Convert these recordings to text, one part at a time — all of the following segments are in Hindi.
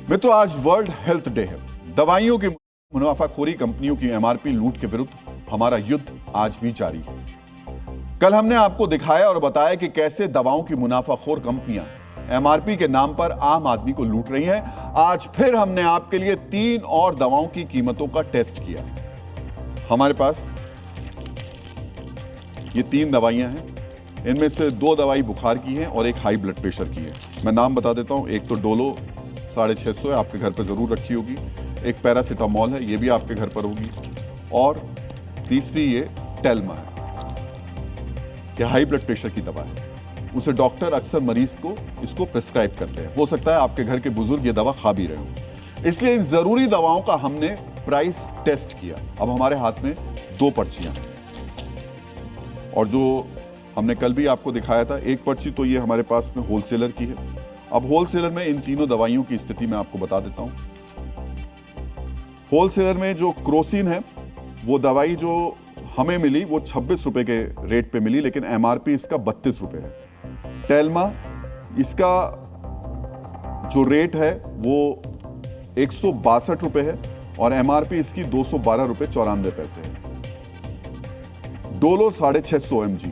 मित्रों, आज वर्ल्ड हेल्थ डे है। दवाइयों की मुनाफाखोरी कंपनियों की एमआरपी लूट के विरुद्ध हमारा युद्ध आज भी जारी है। कल हमने आपको दिखाया और बताया कि कैसे दवाओं की मुनाफाखोर कंपनियां एमआरपी के नाम पर आम आदमी को लूट रही हैं। आज फिर हमने आपके लिए 3 और दवाओं की कीमतों का टेस्ट किया है। हमारे पास ये 3 दवाइयां हैं। इनमें से 2 दवाई बुखार की हैं और एक हाई ब्लड प्रेशर की है। मैं नाम बता देता हूं। एक तो डोलो 650 है, आपके घर पर जरूर रखी होगी। एक पैरासिटामोल है, ये भी आपके घर पर होगी। और तीसरी ये टेल्मा है, ये हाई ब्लड प्रेशर की दवा है। उसे डॉक्टर अक्सर मरीज को इसको प्रिस्क्राइब करते हैं। हो सकता है आपके घर के बुजुर्ग ये दवा खा भी रहे हो। इसलिए इन जरूरी दवाओं का हमने प्राइस टेस्ट किया। अब हमारे हाथ में 2 पर्चियां हैं और जो हमने कल भी आपको दिखाया था, एक पर्ची तो ये हमारे पास में होलसेलर की है। अब होलसेलर में इन तीनों दवाइयों की स्थिति मैं आपको बता देता हूं। होलसेलर में जो क्रोसिन है, वो दवाई जो हमें मिली वो 26 रुपए के रेट पे मिली, लेकिन एमआरपी इसका 32 रुपए है। टेल्मा, इसका जो रेट है वो 162 रुपए है और एमआरपी इसकी 212 रुपए 94 पैसे है। डोलो 650 mg,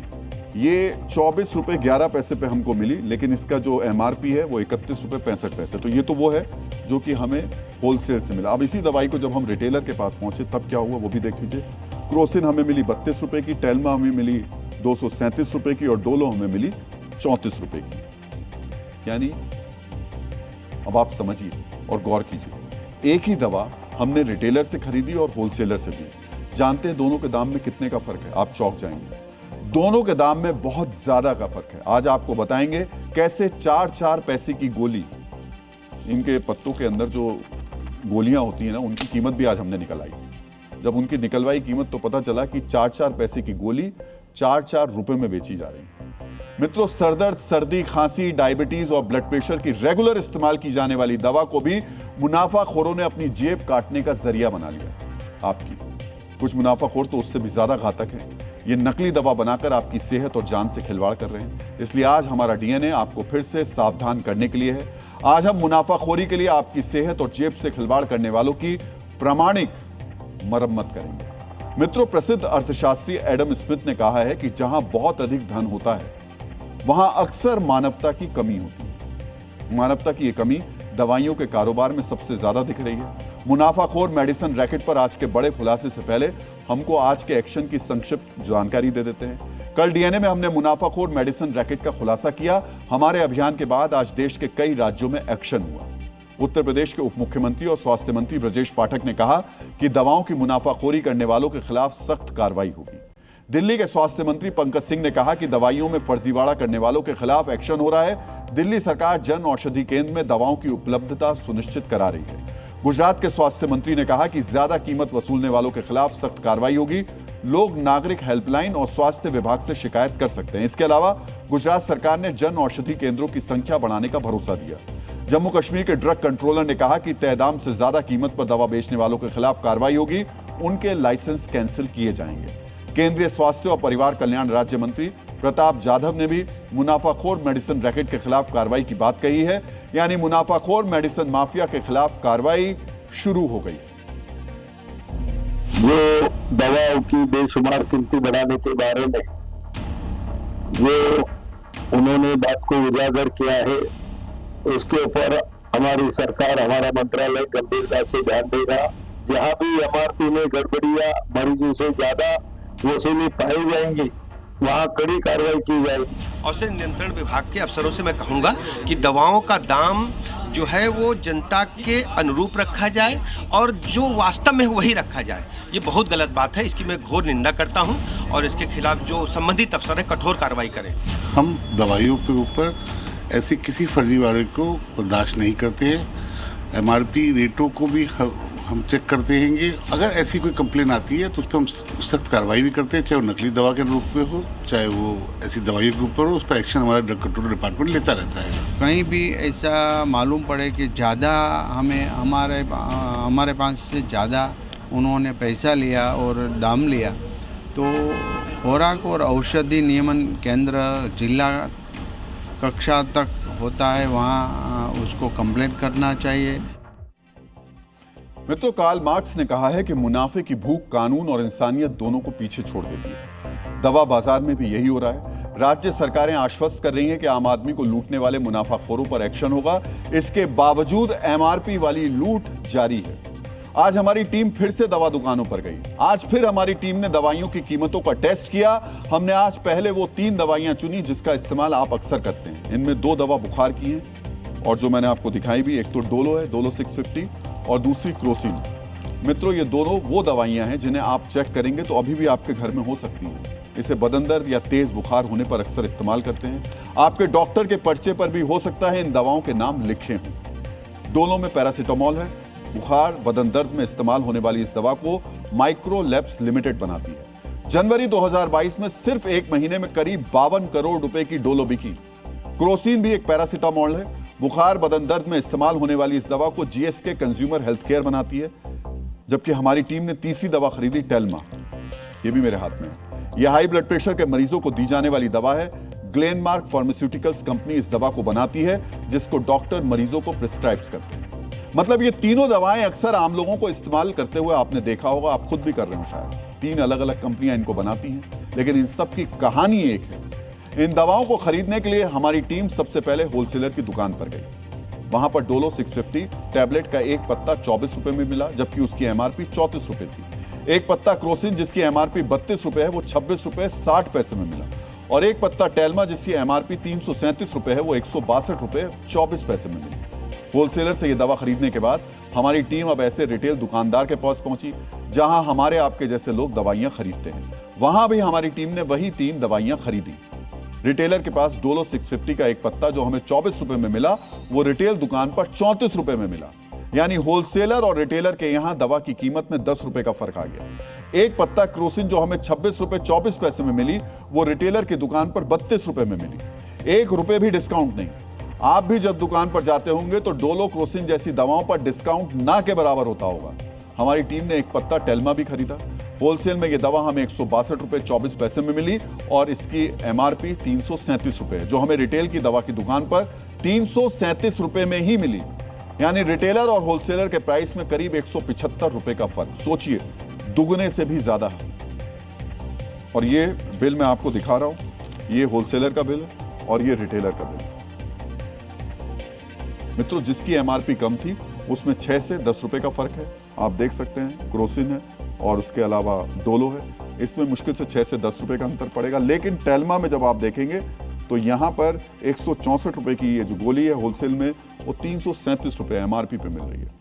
ये 24 रुपए 11 पैसे पे हमको मिली, लेकिन इसका जो एमआरपी है वो 31 रुपए 65 पैसे। तो ये तो वो है जो कि हमें होलसेल से मिला। अब इसी दवाई को जब हम रिटेलर के पास पहुंचे तब क्या हुआ वो भी देख लीजिए। क्रोसिन हमें मिली 32 रुपए की, टेल्मा हमें मिली 237 रुपए की और डोलो हमें मिली 34 रुपए की। यानी अब आप समझिए और गौर कीजिए, एक ही दवा हमने रिटेलर से खरीदी और होलसेलर से भी। जानते हैं दोनों के दाम में कितने का फर्क है? आप चौंक जाएंगे। दोनों के दाम में बहुत ज्यादा का फर्क है। आज आपको बताएंगे कैसे 4-4 पैसे की गोली, इनके पत्तों के अंदर जो गोलियां होती हैं ना, उनकी कीमत भी आज हमने निकल आई। जब उनकी निकलवाई कीमत तो पता चला कि 4-4 पैसे की गोली 4-4 रुपए में बेची जा रही है। मित्रों, सरदर्द, सर्दी, खांसी, डायबिटीज और ब्लड प्रेशर की रेगुलर इस्तेमाल की जाने वाली दवा को भी मुनाफाखोरों ने अपनी जेब काटने का जरिया बना लिया। आपकी कुछ मुनाफाखोर तो उससे भी ज्यादा घातक हैं। ये नकली दवा बनाकर आपकी सेहत और जान से खिलवाड़ कर रहे हैं। इसलिए आज हमारा डीएनए आपको फिर से सावधान करने के लिए है। आज हम मुनाफाखोरी के लिए आपकी सेहत और जेब से खिलवाड़ करने वालों की प्रामाणिक मरम्मत करेंगे। मित्रों, प्रसिद्ध अर्थशास्त्री एडम स्मिथ ने कहा है कि जहां बहुत अधिक धन होता है वहां अक्सर मानवता की कमी होती है। मानवता की यह कमी दवाइयों के कारोबार में सबसे ज्यादा दिख रही है। मुनाफाखोर मेडिसिन रैकेट पर आज के बड़े खुलासे से पहले हमको आज के एक्शन की संक्षिप्त जानकारी दे देते हैं। कल डीएनए में हमने मुनाफाखोर मेडिसिन रैकेट का खुलासा किया। हमारे अभियान के बाद आज देश के कई राज्यों में एक्शन हुआ। उत्तर प्रदेश के उप मुख्यमंत्री और स्वास्थ्य मंत्री ब्रजेश पाठक ने कहा कि दवाओं की मुनाफाखोरी करने वालों के खिलाफ सख्त कार्रवाई होगी। दिल्ली के स्वास्थ्य मंत्री पंकज सिंह ने कहा कि दवाइयों में फर्जीवाड़ा करने वालों के खिलाफ एक्शन हो रहा है। दिल्ली सरकार जन औषधि केंद्र में दवाओं की उपलब्धता सुनिश्चित करा रही है। गुजरात के स्वास्थ्य मंत्री ने कहा कि ज्यादा कीमत वसूलने वालों के खिलाफ सख्त कार्रवाई होगी। लोग नागरिक हेल्पलाइन और स्वास्थ्य विभाग से शिकायत कर सकते हैं। इसके अलावा गुजरात सरकार ने जन औषधि केंद्रों की संख्या बढ़ाने का भरोसा दिया। जम्मू कश्मीर के ड्रग कंट्रोलर ने कहा कि तय दाम से ज्यादा कीमत पर दवा बेचने वालों के खिलाफ कार्रवाई होगी। उनके लाइसेंस कैंसिल किए जाएंगे। केंद्रीय स्वास्थ्य और परिवार कल्याण राज्य मंत्री प्रताप जाधव ने भी मुनाफाखोर मेडिसिन रैकेट के खिलाफ कार्रवाई की बात कही है। यानी मुनाफाखोर मेडिसिन माफिया के खिलाफ कार्रवाई शुरू हो गई। जो दवाओं की बेशुमार कीमतें बढ़ाने के बारे में जो उन्होंने बात को उजागर किया है, उसके ऊपर हमारी सरकार, हमारा मंत्रालय गंभीरता से ध्यान देगा। जहां भी एमआरपी में गड़बड़ियां, मरीजों से ज्यादा वसूली पाई जाएंगी, वहां कड़ी कार्रवाई की जाएगी। औषध नियंत्रण विभाग के अफसरों से मैं कहूंगा कि दवाओं का दाम जो है वो जनता के अनुरूप रखा जाए और जो वास्तव में वही रखा जाए। ये बहुत गलत बात है, इसकी मैं घोर निंदा करता हूं और इसके खिलाफ जो संबंधित अफसर है कठोर कार्रवाई करें। हम दवाइयों के ऊपर ऐसी किसी फर्जीवाड़े को बर्दाश्त नहीं करते हैं। एमआरपी रेटों को भी हम चेक करते रहेंगे। अगर ऐसी कोई कंप्लेन आती है तो उस पर हम सख्त कार्रवाई भी करते हैं, चाहे वो नकली दवा के रूप में हो, चाहे वो ऐसी दवाइयों के ऊपर हो। उस पर एक्शन हमारा ड्रग कंट्रोल डिपार्टमेंट लेता रहता है। कहीं भी ऐसा मालूम पड़े कि ज़्यादा हमें हमारे पास से ज़्यादा उन्होंने पैसा लिया और दाम लिया, तो खुराक और औषधि नियमन केंद्र जिला कक्षा तक होता है, वहाँ उसको कंप्लेंट करना चाहिए। मित्रों, कार्ल मार्क्स ने कहा है कि मुनाफे की भूख कानून और इंसानियत दोनों को पीछे छोड़ देती है। दवा बाजार में भी यही हो रहा है। राज्य सरकारें आश्वस्त कर रही हैं कि आम आदमी को लूटने वाले मुनाफाखोरों पर एक्शन होगा। इसके बावजूद एमआरपी वाली लूट जारी है। आज हमारी टीम फिर से दवा दुकानों पर गई। आज फिर हमारी टीम ने दवाइयों की कीमतों का टेस्ट किया। हमने आज पहले वो 3 दवाइयां चुनी जिसका इस्तेमाल आप अक्सर करते हैं। इनमें 2 दवा बुखार की हैं और जो मैंने आपको दिखाई भी, एक तो डोलो है, डोलो 650, और दूसरी क्रोसिन। मित्रों, ये दोनों वो दवाइयां हैं जिन्हें आप चेक करेंगे तो अभी भी आपके घर में हो सकती हैं। इसे बदन दर्द या तेज बुखार होने पर अक्सर इस्तेमाल करते हैं। आपके डॉक्टर के पर्चे पर भी हो सकता है इन दवाओं के नाम लिखे हों। डोलो में पैरासीटामोल है। बुखार बदन दर्द में इस्तेमाल होने वाली इस दवा को माइक्रोलैब्स लिमिटेड बनाती है। जनवरी 2022 में सिर्फ 1 महीने में करीब 52 करोड़ रुपए की डोलो बिकी। क्रोसिन भी एक पैरासीटामोल है। बुखार बदन दर्द में इस्तेमाल होने वाली इस दवा को जीएसके कंज्यूमर हेल्थ केयर बनाती है। जबकि हमारी टीम ने तीसरी दवा खरीदी, टेल्मा। ये भी मेरे हाथ में है। यह हाई ब्लड प्रेशर के मरीजों को दी जाने वाली दवा है। ग्लेनमार्क फार्मास्यूटिकल्स कंपनी इस दवा को बनाती है जिसको डॉक्टर मरीजों को प्रिस्क्राइब करते हैं। मतलब ये तीनों दवाएं अक्सर आम लोगों को इस्तेमाल करते हुए आपने देखा होगा, आप खुद भी कर रहे हो शायद। 3 अलग अलग कंपनियां इनको बनाती हैं, लेकिन इन सब की कहानी एक है। इन दवाओं को खरीदने के लिए हमारी टीम सबसे पहले होलसेलर की दुकान पर गई। वहां पर डोलो 650 टैबलेट का एक पत्ता 24 रुपए में मिला, जबकि उसकी एमआरपी 34 रुपए थी। एक पत्ता क्रोसिन जिसकी एमआरपी 32 रुपए है, वो 26 रुपए 60 पैसे में मिला। और एक पत्ता टेल्मा जिसकी एमआरपी 337 रुपए है, वो 162 रुपए 24 पैसे में मिली। होलसेलर से ये दवा खरीदने के बाद हमारी टीम अब ऐसे रिटेल दुकानदार के पास पहुंची जहां हमारे आपके जैसे लोग दवाइयां खरीदते हैं। वहां भी हमारी टीम ने वही 3 दवाइयां खरीदी। रिटेलर के पास डोलो 650 का एक पत्ता जो हमें 24 रुपए में मिला, वो रिटेल दुकान पर 34 रुपए में मिला। यानी होलसेलर और रिटेलर के यहां दवा की कीमत में 10 रुपए का फर्क आ गया। एक पत्ता क्रोसिन जो हमें 26 रुपए 24 पैसे में मिली, वो रिटेलर की दुकान पर 32 रुपए में मिली। 1 रुपए भी डिस्काउंट नहीं। आप भी जब दुकान पर जाते होंगे तो डोलो क्रोसिन जैसी दवाओं पर डिस्काउंट ना के बराबर होता होगा। हमारी टीम ने एक पत्ता टेल्मा भी खरीदा। होलसेल में यह दवा हमें 162 रुपए 24 पैसे में मिली और इसकी एमआरपी 337 रुपए है, जो हमें रिटेल की दवा की दुकान पर 337 रुपए में ही मिली। यानी रिटेलर और होलसेलर के प्राइस में करीब 175 रुपए का फर्क। सोचिए, दुगने से भी ज्यादा है। और ये बिल मैं आपको दिखा रहा हूं, ये होलसेलर का बिल है और ये रिटेलर का बिल है। मित्रों, जिसकी एमआरपी कम थी उसमें 6 से 10 रुपए का फर्क है। आप देख सकते हैं, क्रोसिन है और उसके अलावा डोलो है। इसमें मुश्किल से 6 से 10 रुपए का अंतर पड़ेगा। लेकिन टेल्मा में जब आप देखेंगे तो यहां पर 164 रुपए की ये जो गोली है होलसेल में, वो 337 रुपए एमआरपी पे मिल रही है।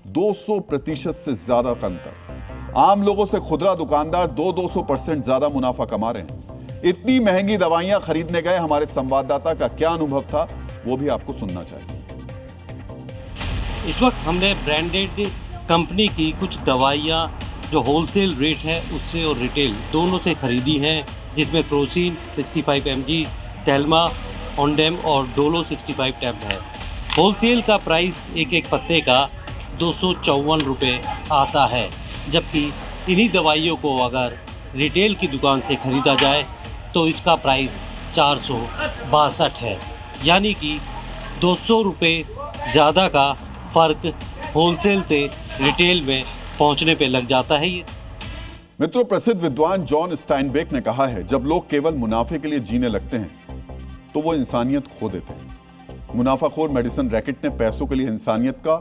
200% से ज्यादा का अंतर। आम लोगों से खुदरा दुकानदार 200% ज्यादा मुनाफा कमा रहे हैं। इतनी महंगी दवाइयां खरीदने गए हमारे संवाददाता का क्या अनुभव था, वो भी आपको सुनना चाहिए। इस वक्त हमने ब्रांडेड कंपनी की कुछ दवाइयाँ जो होलसेल रेट है उससे और रिटेल दोनों से खरीदी हैं, जिसमें क्रोसिन 65 mg, टेल्मा, ऑनडेम और डोलो 65 टैब है। होलसेल का प्राइस एक पत्ते का 254 रुपये आता है, जबकि इन्हीं दवाइयों को अगर रिटेल की दुकान से ख़रीदा जाए तो इसका प्राइस 462 है। यानी कि 200 रुपये ज़्यादा का फ़र्क होलसेल से रिटेल में पहुंचने पे लग जाता है। ये मित्रों, प्रसिद्ध विद्वान जॉन स्टाइनबेक ने कहा है, जब लोग केवल मुनाफे के लिए जीने लगते हैं तो वो इंसानियत खो देते हैं। मुनाफाखोर मेडिसिन रैकेट ने पैसों के लिए इंसानियत का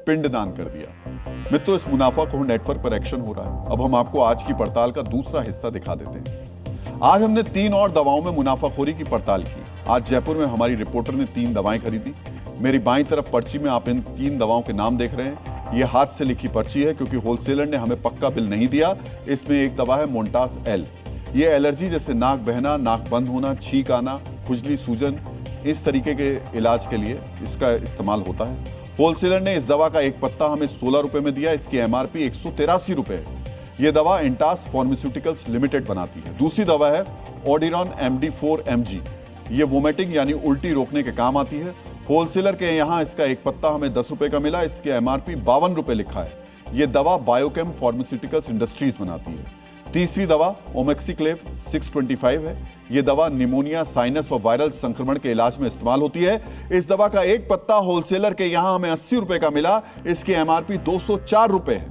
पिंडदान कर दिया। मित्रों, इस मुनाफाखोर नेटवर्क पर एक्शन हो रहा है। अब हम आपको आज की पड़ताल का दूसरा हिस्सा दिखा देते हैं। आज हमने 3 और दवाओं में मुनाफाखोरी की पड़ताल की। आज जयपुर में हमारी रिपोर्टर ने 3 दवाएं खरीदी। मेरी बाईं तरफ पर्ची में आप इन 3 दवाओं के नाम देख रहे हैं। ये हाथ से लिखी पर्ची है क्योंकि होलसेलर ने हमें पक्का बिल नहीं दिया। इसमें एक दवा है मोन्टास एल। ये एलर्जी जैसे नाक बहना, नाक बंद होना, छींक आना, खुजली, सूजन, इस तरीके के इलाज के लिए इसका इस्तेमाल होता है। होलसेलर ने इस दवा का एक पत्ता हमें 16 रुपए में दिया। इसकी एमआरपी 183 रुपए है। यह दवा इंटास फार्मास्यूटिकल्स लिमिटेड बनाती है। दूसरी दवा है ऑडिरॉन MD4 mg। ये वोमिटिंग यानी उल्टी रोकने के काम आती है। होलसेलर के यहाँ इसका एक पत्ता हमें 10 रुपए का मिला। इसकी एमआरपी 52 रुपए लिखा है। यह दवा बायोकेम फार्मास्यूटिकल्स इंडस्ट्रीज बनाती है। तीसरी दवा ओमेक्सिक्लेव 625 है। यह दवा निमोनिया, साइनस और वायरल संक्रमण के इलाज में इस्तेमाल होती है। इस दवा का एक पत्ता होलसेलर के यहां हमें 80 रुपए का मिला। इसकी एमआरपी 204 रुपए है।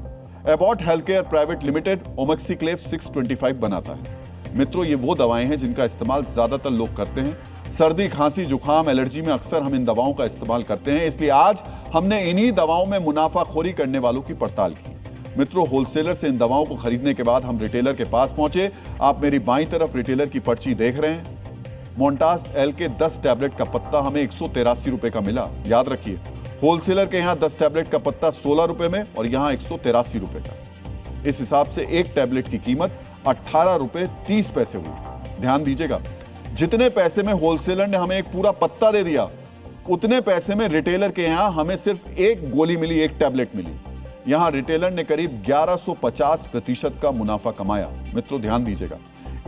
एबॉट हेल्थकेयर प्राइवेट लिमिटेड ओमेक्सिक्लेव 625 बनाता है। मित्रों, ये वो दवाएं हैं जिनका इस्तेमाल ज्यादातर लोग करते हैं। सर्दी, खांसी, जुकाम, एलर्जी में अक्सर हम इन दवाओं का इस्तेमाल करते हैं। इसलिए आज हमने इन्हीं दवाओं में मुनाफाखोरी करने वालों की पड़ताल की। मित्रों, होलसेलर से इन दवाओं को खरीदने के बाद हम रिटेलर के पास पहुंचे। आप मेरी बाईं तरफ रिटेलर की पर्ची देख रहे हैं। मोन्टास एल के 10 टैबलेट का पत्ता हमें 183 रुपए का मिला। याद रखिए, होलसेलर के यहां 10 टैबलेट का पत्ता 16 रुपए में और यहां 183 रुपए का। इस हिसाब से एक टैबलेट की कीमत 18 रुपए 30 पैसे हुई। ध्यान दीजिएगा, जितने पैसे में होलसेलर ने हमें एक पूरा पत्ता दे दिया, उतने पैसे में रिटेलर के यहां हमें सिर्फ एक गोली मिली, एक टैबलेट मिली। यहां रिटेलर ने करीब 1150% का मुनाफा कमाया। मित्रों, ध्यान दीजिएगा,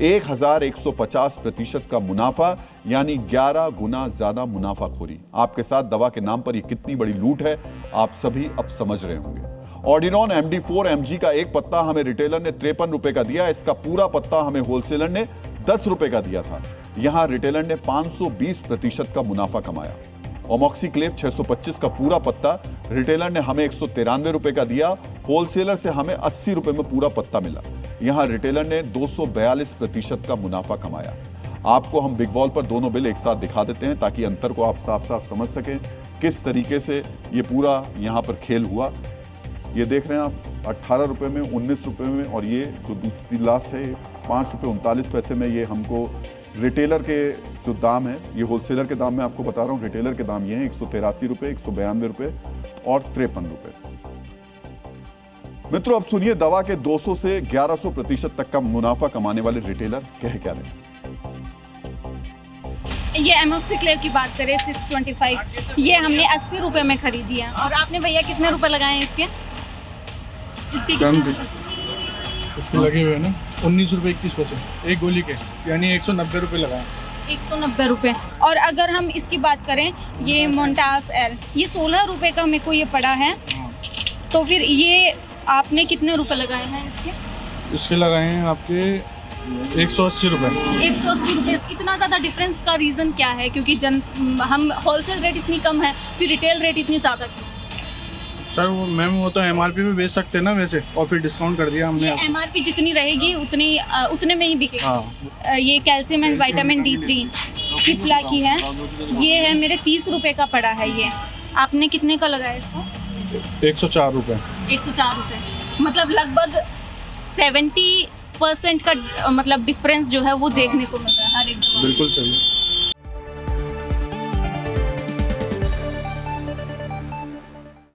1150% का मुनाफा, यानी 11 गुना ज्यादा मुनाफाखोरी। आपके साथ दवा के नाम पर यह कितनी बड़ी लूट है, आप सभी अब समझ रहे होंगे। ऑर्डिनॉन MD4 mg का एक पत्ता हमें रिटेलर ने 53 रुपए का दिया। इसका पूरा पत्ता हमें होलसेलर ने 10 रुपए का दिया था। यहां रिटेलर ने 520% का मुनाफा कमाया। ओमोक्सिक्लेव 625 का पूरा पत्ता रिटेलर ने हमें 193 रुपए का दिया। होलसेलर से हमें 80 रुपए में पूरा पत्ता मिला। यहां रिटेलर ने 242% का मुनाफा कमाया। आपको हम बिग वॉल पर दोनों बिल एक साथ दिखा देते हैं ताकि अंतर को आप साफ साफ समझ सकें किस तरीके से ये पूरा यहां पर खेल हुआ। ये देख रहे हैं आप, 18 रुपए में, 19 रुपए में, और ये जो दूसरी लास्ट है 5 रुपए 39 पैसे में। ये हमको रिटेलर के जो दाम है, ये होलसेलर के दाम में आपको बता रहा हूँ, रिटेलर के दाम ये हैं 183 रुपए, 192 रुपए और 53 रुपए। मित्रों, अब सुनिए दवा के 200 से 1100% तक का मुनाफा कमाने वाले रिटेलर कह क्या रहे हैं। ये एमोक्सिक्लेव की बात करें 625, ये हमने 80 रुपए में खरीदी है। और आपने भैया कितने रुपए लगाए हैं इसके? इसके लगे हुए ना 19 रुपये 21 पैसे एक गोली के, यानी 190 रुपये लगाए। 190 रुपये। और अगर हम इसकी बात करें, ये मोन्टास एल, ये 16 रुपये का मेरे को ये पड़ा है। तो फिर ये आपने कितने रुपए लगाए हैं इसके? इसके लगाए हैं आपके 180 रुपये। 180 रुपये। इतना ज़्यादा डिफरेंस का रीज़न क्या है? क्योंकि हम होलसेल रेट इतनी कम है, फिर रिटेल रेट इतनी ज़्यादा क्यों? सर वो मैम, वो तो MRP पे बेच सकते हैं ना वैसे, और फिर डिस्काउंट कर दिया हमने। MRP जितनी रहेगी उतने में ही बिकेगी। हाँ। ये calcium and vitamin D3 Cipla की है। ये है मेरे 30 रुपए का पड़ा है। ये आपने कितने का लगाया इसको? 104 रुपये। 104 रुपये। मतलब लगभग 70% का मतलब डिफरेंस जो है वो देखने को मिल रहा है हर एक दवा में। बिल्कुल सही।